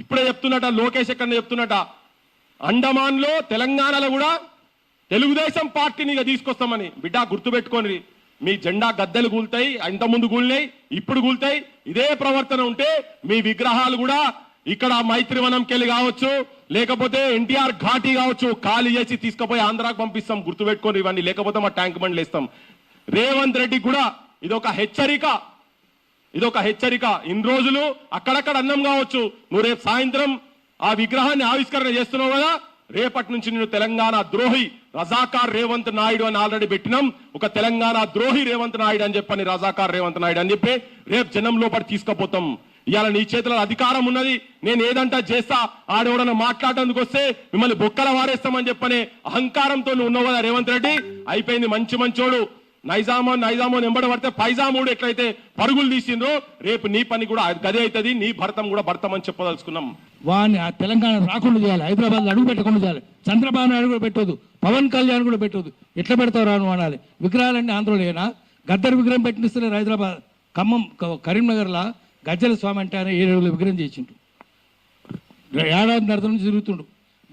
ఇప్పుడే చెప్తున్నట లోకేష్ ఎక్కడ చెప్తున్నట అండమాన్ లో తెలంగాణలో కూడా తెలుగుదేశం పార్టీని తీసుకొస్తామని. బిడ్డ గుర్తుపెట్టుకోండి, మీ జెండా గద్దెలు కూల్తాయి, ఇంత ముందు కూలినాయి, ఇప్పుడు కూల్తాయి. ఇదే ప్రవర్తన ఉంటే మీ విగ్రహాలు కూడా ఇక్కడ మైత్రివనంకెళ్ళి కావచ్చు, లేకపోతే ఎన్టీఆర్ ఘాటీ కావచ్చు, ఖాళీ చేసి తీసుకుపోయి ఆంధ్రాకు పంపిస్తాం. గుర్తుపెట్టుకోండి ఇవన్నీ, లేకపోతే మా ట్యాంక్ బండ్లు వేస్తాం. రేవంత్ రెడ్డి కూడా ఇదొక హెచ్చరిక. ఇన్ని రోజులు అక్కడక్కడ అన్నం కావచ్చు, నువ్వు రేపు సాయంత్రం ఆ విగ్రహాన్ని ఆవిష్కరణ చేస్తున్నావు కదా, రేపటి నుంచి నేను తెలంగాణ ద్రోహి రజాకార్ రేవంత్ నాయుడు అని ఆల్రెడీ పెట్టినాం. ఒక తెలంగాణ ద్రోహి రేవంత్ నాయుడు అని చెప్పని, రజాకార్ రేవంత్ నాయుడు అని చెప్పి రేపు జనం లోపల తీసుకుపోతాం. ఇవాళ నీ చేతిలో అధికారం ఉన్నది, నేను ఏదంటా చేస్తా, ఆడెవడన్నా మాట్లాడేందుకు వస్తే మిమ్మల్ని బొక్కల వారేస్తామని చెప్పనే అహంకారంతో నువ్వు ఉన్నావు కదా రేవంత్ రెడ్డి. అయిపోయింది, మంచోడు. నైజామో ఎంబడ పడితే పైజాముడు ఎట్లయితే పరుగులు తీసిండ్రో, రేపు నీ పని కూడా గదే అవుతుంది, నీ భర్తం కూడా భర్తమని చెప్పదలుచుకున్నాం. వాడిని ఆ తెలంగాణ రాకుండా చేయాలి, హైదరాబాద్ అడుగు పెట్టకుండా చేయాలి, చంద్రబాబు నాయుడు కూడా పెట్టదు, పవన్ కళ్యాణ్ కూడా పెట్టదు. ఎట్లా పెడతావు రాను అనాలి. విగ్రహాలన్నీ ఆంధ్రలోనేనా? గద్దర్ విగ్రహం పెట్టిస్తలేరు హైదరాబాద్, ఖమ్మం, కరీంనగర్లో గజ్జల స్వామి అంటే ఆయన 7 రోజుల విగ్రహం చేసిండు, ఏడాదిన్నర నుంచి తిరుగుతుండు.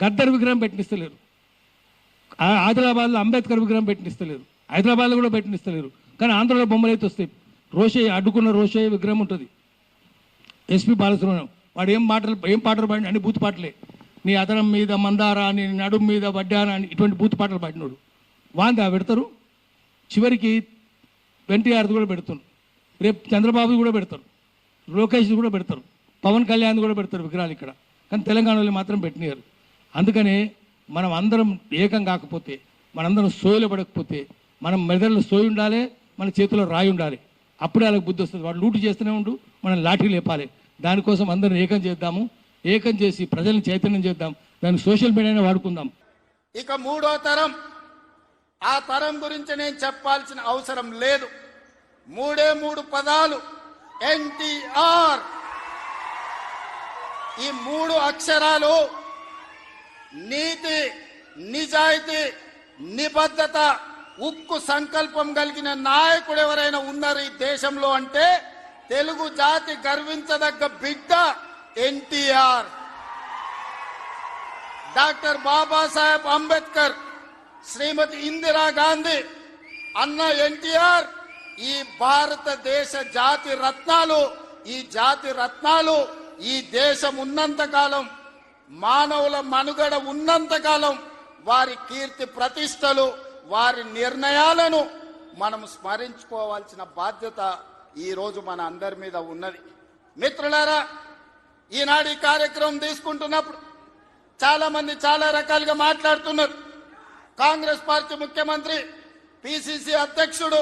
గద్దర్ విగ్రహం పెట్టిస్తలేరు. ఆదిలాబాద్లో అంబేద్కర్ విగ్రహం పెట్టిస్తలేరు, హైదరాబాద్లో కూడా పెట్టిస్తలేరు. కానీ ఆంధ్రలో బొమ్మలు అయితే వస్తాయి. రోషయ్య అడ్డుకున్న రోషయ్య విగ్రహం ఉంటుంది. ఎస్పీ బాలసుబ్రహ్మణ్యం వాడు ఏం పాటలు పాడిన అన్ని బూత్ పాటలే. నీ అదనం మీద మందార అని, నడుం మీద వడ్డాన అని, ఇటువంటి బూత్ పాటలు పాడినోడు వాందా పెడతారు. చివరికి ఎన్టీఆర్ది కూడా పెడుతున్నారు, రేపు చంద్రబాబు కూడా పెడతారు, లోకేష్ కూడా పెడతారు, పవన్ కళ్యాణ్ కూడా పెడతారు విగ్రహాలు ఇక్కడ. కానీ తెలంగాణలో మాత్రం పెట్టినారు. అందుకనే మనం అందరం ఏకం కాకపోతే, మనందరం సోయలు పడకపోతే, మనం మెదడులో సోయి ఉండాలి, మన చేతిలో రాయి ఉండాలి. అప్పుడే వాళ్ళకి బుద్ధి వస్తుంది. వాడు లూటు చేస్తూనే ఉండు, మనం లాఠీ లేపాలి. దానికోసం అందరం ఏకం చేద్దాము, ఏకం చేసి ప్రజలను చైతన్యం చేద్దాం. దాన్ని సోషల్ మీడియానే వాడుకుందాం. ఇక 3వ తరం, ఆ తరం గురించి నేను చెప్పాల్సిన అవసరం లేదు. 3 పదాలు, ఎన్టీఆర్. ఈ 3 అక్షరాలు నీతి, నిజాయితీ, నిబద్ధత, ఉక్కు సంకల్పం కలిగిన నాయకుడు ఎవరైనా ఉన్నారు ఈ దేశంలో అంటే తెలుగు జాతి గర్వించదగ్గ బిడ్డ ఎన్టీఆర్. డాక్టర్ బాబాసాహెబ్ అంబేద్కర్, శ్రీమతి ఇందిరా గాంధీ, అన్న ఎన్టీఆర్ ఈ భారతదేశ జాతి రత్నాలు. ఈ జాతి రత్నాలు ఈ దేశం ఉన్నంతకాలం, మానవుల మనుగడ ఉన్నంతకాలం వారి కీర్తి ప్రతిష్టలు, వారి నిర్ణయాలను మనం స్మరించుకోవాల్సిన బాధ్యత ఈ రోజు మన అందరి మీద ఉన్నది. మిత్రులారా, ఈనాడు ఈ కార్యక్రమం తీసుకుంటున్నప్పుడు చాలా మంది చాలా రకాలుగా మాట్లాడుతున్నారు. కాంగ్రెస్ పార్టీ ముఖ్యమంత్రి, పిసిసి అధ్యక్షుడు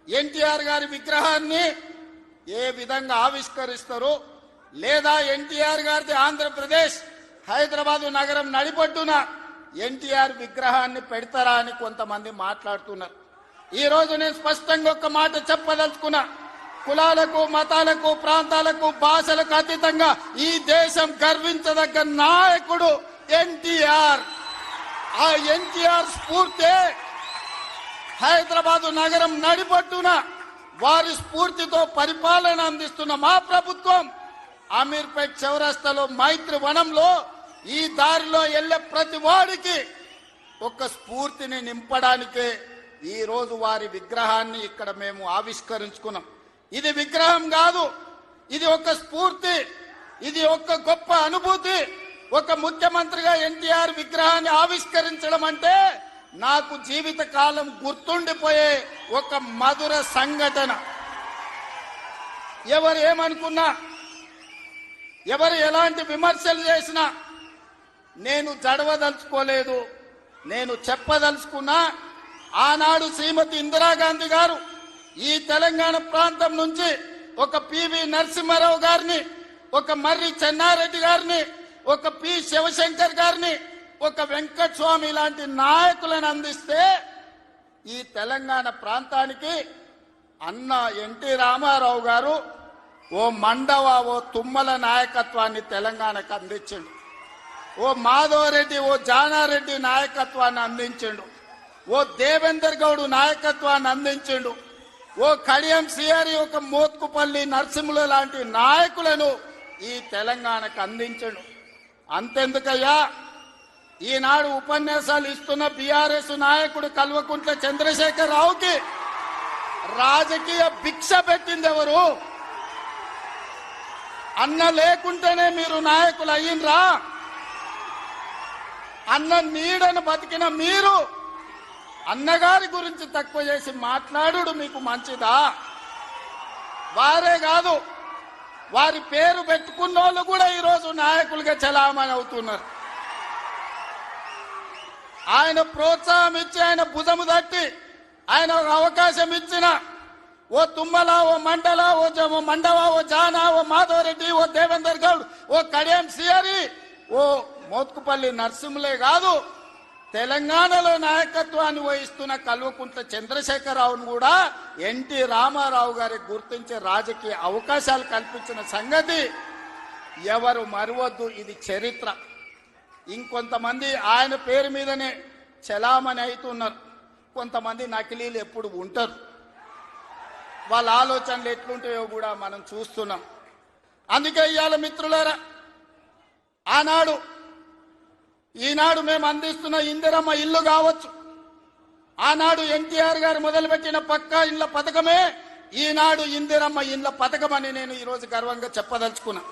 ఎన్టీఆర్ గారి విగ్రహాన్ని ఏ విధంగా ఆవిష్కరిస్తారు, లేదా ఎన్టీఆర్ గారిది ఆంధ్రప్రదేశ్ హైదరాబాదు నగరం నడిపొడ్డున ఎన్టీఆర్ విగ్రహాన్ని పెడతారా అని కొంతమంది మాట్లాడుతున్నారు. ఈ రోజు నేను స్పష్టంగా ఒక మాట చెప్పదలుచుకున్నా. కులాలకు, మతాలకు, ప్రాంతాలకు, భాషలకు అతీతంగా ఈ దేశం గర్వించదగ్గ నాయకుడు ఎన్టీఆర్. ఆ ఎన్టీఆర్ స్ఫూర్తి హైదరాబాదు నగరం నడిపొడ్డున వారి స్ఫూర్తితో పరిపాలన అందిస్తున్న మా ప్రభుత్వం అమీర్పేట్ చౌరస్తాలో మైత్రి వనంలో ఈ దారిలో వెళ్లే ప్రతి వాడికి ఒక స్ఫూర్తిని నింపడానికే ఈ రోజు వారి విగ్రహాన్ని ఇక్కడ మేము ఆవిష్కరించుకున్నాం. ఇది విగ్రహం కాదు, ఇది ఒక స్ఫూర్తి, ఇది ఒక గొప్ప అనుభూతి. ఒక ముఖ్యమంత్రిగా ఎన్టీఆర్ విగ్రహాన్ని ఆవిష్కరించడం అంటే నాకు జీవిత కాలం గుర్తుండిపోయే ఒక మధుర సంఘటన. ఎవరు ఏమనుకున్నా, ఎవరు ఎలాంటి విమర్శలు చేసినా నేను జడవదలుచుకోలేదు. నేను చెప్పదలుచుకున్నా, ఆనాడు శ్రీమతి ఇందిరాగాంధీ గారు ఈ తెలంగాణ ప్రాంతం నుంచి ఒక పివి నరసింహారావు గారిని, ఒక మర్రి చెన్నారెడ్డి గారిని, ఒక పి శివశంకర్ గారిని, ఒక వెంకటస్వామి లాంటి నాయకులను అందిస్తే ఈ తెలంగాణ ప్రాంతానికి అన్న ఎన్టీ రామారావు గారు ఓ మండవ, ఓ తుమ్మల నాయకత్వాన్ని తెలంగాణకు అందించిండు. ఓ మాధవరెడ్డి, ఓ జానారెడ్డి నాయకత్వాన్ని అందించిండు. ఓ దేవేందర్ గౌడ్ నాయకత్వాన్ని అందించిండు. ఓ కడియం సిఆరి, ఒక మోత్కుపల్లి నరసింహుల లాంటి నాయకులను ఈ తెలంగాణకు అందించడు. అంతెందుకయ్యా, ఈనాడు ఉపన్యాసాలు ఇస్తున్న బీఆర్ఎస్ నాయకుడు కల్వకుంట్ల చంద్రశేఖర్ రావుకి రాజకీయ భిక్ష పెట్టింది ఎవరు? అన్న లేకుంటేనే మీరు నాయకులు అయ్యిండ్రా? అన్న నీడను బతికిన మీరు అన్నగారి గురించి తక్కువ చేసి మాట్లాడు మీకు మంచిదా? వారే కాదు, వారి పేరు పెట్టుకున్న వాళ్ళు కూడా ఈరోజు నాయకులుగా చలామణి అవుతున్నారు. ఆయన ప్రోత్సాహం ఇచ్చి, ఆయన భుజము తట్టి, ఆయన ఒక అవకాశం ఇచ్చిన ఓ తుమ్మల, ఓ మండల, ఓ మండవ, ఓ జానా, ఓ మాధవరెడ్డి, ఓ దేవేందర్ గౌడ్, ఓ కడియం సియరి, ఓ మోత్కుపల్లి నరసింహులే కాదు, తెలంగాణలో నాయకత్వాన్ని వహిస్తున్న కల్వకుంట్ల చంద్రశేఖరరావును కూడా ఎన్టీ రామారావు గారికి గుర్తించే రాజకీయ అవకాశాలు కల్పించిన సంగతి ఎవరు మరవద్దు. ఇది చరిత్ర. ఇంకొంతమంది ఆయన పేరు మీదనే చలామణి అవుతున్నారు. కొంతమంది నకిలీలు ఎప్పుడు ఉంటారు. వాళ్ళ ఆలోచనలు ఎట్లుంటాయో కూడా మనం చూస్తున్నాం. అందుకే ఇవాళ మిత్రులారా, ఈనాడు మేము అందిస్తున్న ఇందిరమ్మ ఇల్లు కావచ్చు, ఆనాడు ఎన్టీఆర్ గారు మొదలుపెట్టిన పక్కా ఇళ్ల పథకమే ఈనాడు ఇందిరమ్మ ఇళ్ల పథకం అని నేను ఈరోజు గర్వంగా చెప్పదలుచుకున్నా.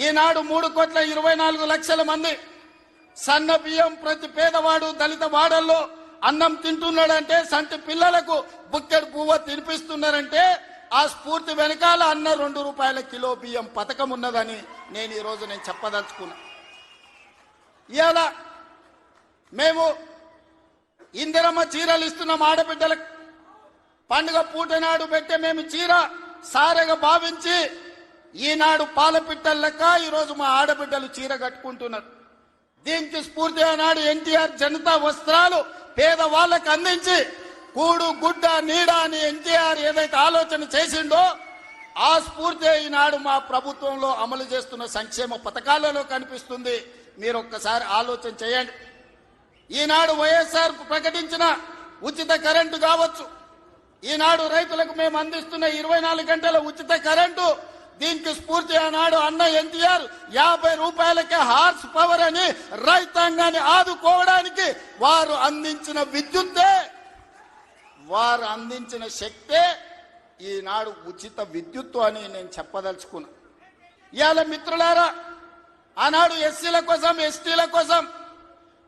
ఈనాడు 3,24,00,000 మంది సన్న బియ్యం ప్రతి పేదవాడు దళిత వాడల్లో అన్నం తింటున్నాడంటే, సంటి పిల్లలకు బుక్కెడు పువ్వ తినిపిస్తున్నారంటే ఆ స్ఫూర్తి వెనకాల అన్న 2 రూపాయల కిలో బియ్యం పథకం ఉన్నదని నేను ఈరోజు చెప్పదలుచుకున్నా. ఇవాళ మేము ఇందిరమ్మ చీరలు ఇస్తున్నాం ఆడబిడ్డలకు. పండుగ పూట నాడు పెట్టే మేము చీర సారెగా భావించి ఈనాడు పాలపిట్టల లెక్క ఈరోజు మా ఆడబిడ్డలు చీర కట్టుకుంటున్నారు. దీనికి స్ఫూర్తి ఆనాడు ఎన్టీఆర్ జనతా వస్త్రాలు పేదవాళ్ళకు అందించి కూడు గుడ్డ నీడ అని ఎన్టీఆర్ ఏదైతే ఆలోచన చేసిండో ఆ స్ఫూర్తి ఈనాడు మా ప్రభుత్వంలో అమలు చేస్తున్న సంక్షేమ పథకాలలో కనిపిస్తుంది. మీరు ఒక్కసారి ఆలోచన చేయండి. ఈనాడు వైఎస్ఆర్ ప్రకటించిన ఉచిత కరెంటు కావచ్చు, ఈనాడు రైతులకు మేము అందిస్తున్న 24 గంటల ఉచిత కరెంటు, దీనికి స్ఫూర్తి ఆనాడు అన్న ఎన్టీఆర్ 50 రూపాయలకే హార్స్ పవర్ అని రైతాంగాన్ని ఆదుకోవడానికి వారు అందించిన విద్యుత్తే, వారు అందించిన శక్తే ఈనాడు ఉచిత విద్యుత్తు అని నేను చెప్పదలుచుకున్నా. ఇవాళ మిత్రులారా, ఆనాడు ఎస్సీల కోసం, ఎస్టీల కోసం,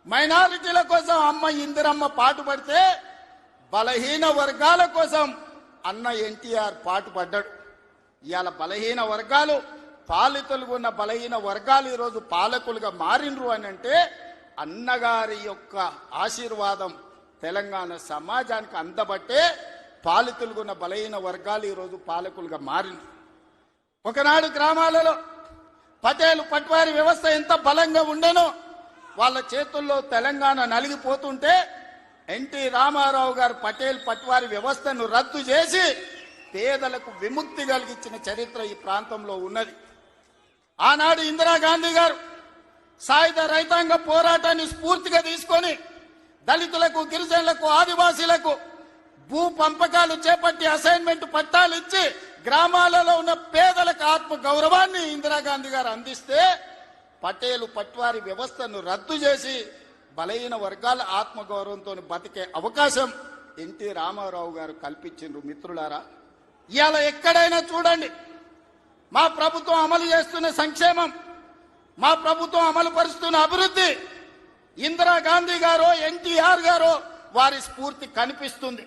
మైనారిటీల కోసం అమ్మ ఇందిరమ్మ పాటుపడితే బలహీన వర్గాల కోసం అన్న ఎన్టీఆర్ పాటుపడ్డాడు. ఇవాళ బలహీన వర్గాలు, పాలితులుగా ఉన్న బలహీన వర్గాలు ఈరోజు పాలకులుగా మారినరు అని అంటే అన్నగారి యొక్క ఆశీర్వాదం తెలంగాణ సమాజానికి అందబట్టే పాలితులుగా ఉన్న బలహీన వర్గాలు ఈరోజు పాలకులుగా మారినరు. ఒకనాడు గ్రామాలలో పటేలు పట్వారి వ్యవస్థ ఎంత బలంగా ఉండేనో వాళ్ళ చేతుల్లో తెలంగాణ నలిగిపోతుంటే ఎన్టీ రామారావు గారు పటేల్ పట్వారి వ్యవస్థను రద్దు చేసి పేదలకు విముక్తి కలిగించిన చరిత్ర ఈ ప్రాంతంలో ఉన్నది. ఆనాడు ఇందిరాగాంధీ గారు సాయుధ రైతాంగ పోరాటాన్ని స్ఫూర్తిగా తీసుకొని దళితులకు, గిరిజనులకు, ఆదివాసీలకు భూ పంపకాలు చేపట్టి అసైన్మెంట్ పట్టాలు ఇచ్చి గ్రామాలలో ఉన్న పేదలకు ఆత్మ గౌరవాన్ని ఇందిరాగాంధీ గారు అందిస్తే పటేలు పట్వారి వ్యవస్థను రద్దు చేసి బలహీన వర్గాల ఆత్మగౌరవంతో బతికే అవకాశం ఎన్టీ రామారావు గారు కల్పించిండ్రు. మిత్రులారా, ఇవాళ ఎక్కడైనా చూడండి మా ప్రభుత్వం అమలు చేస్తున్న సంక్షేమం, మా ప్రభుత్వం అమలు పరుస్తున్న అభివృద్ధి ఇందిరాగాంధీ గారో ఎన్టీఆర్ గారో వారి స్ఫూర్తి కనిపిస్తుంది.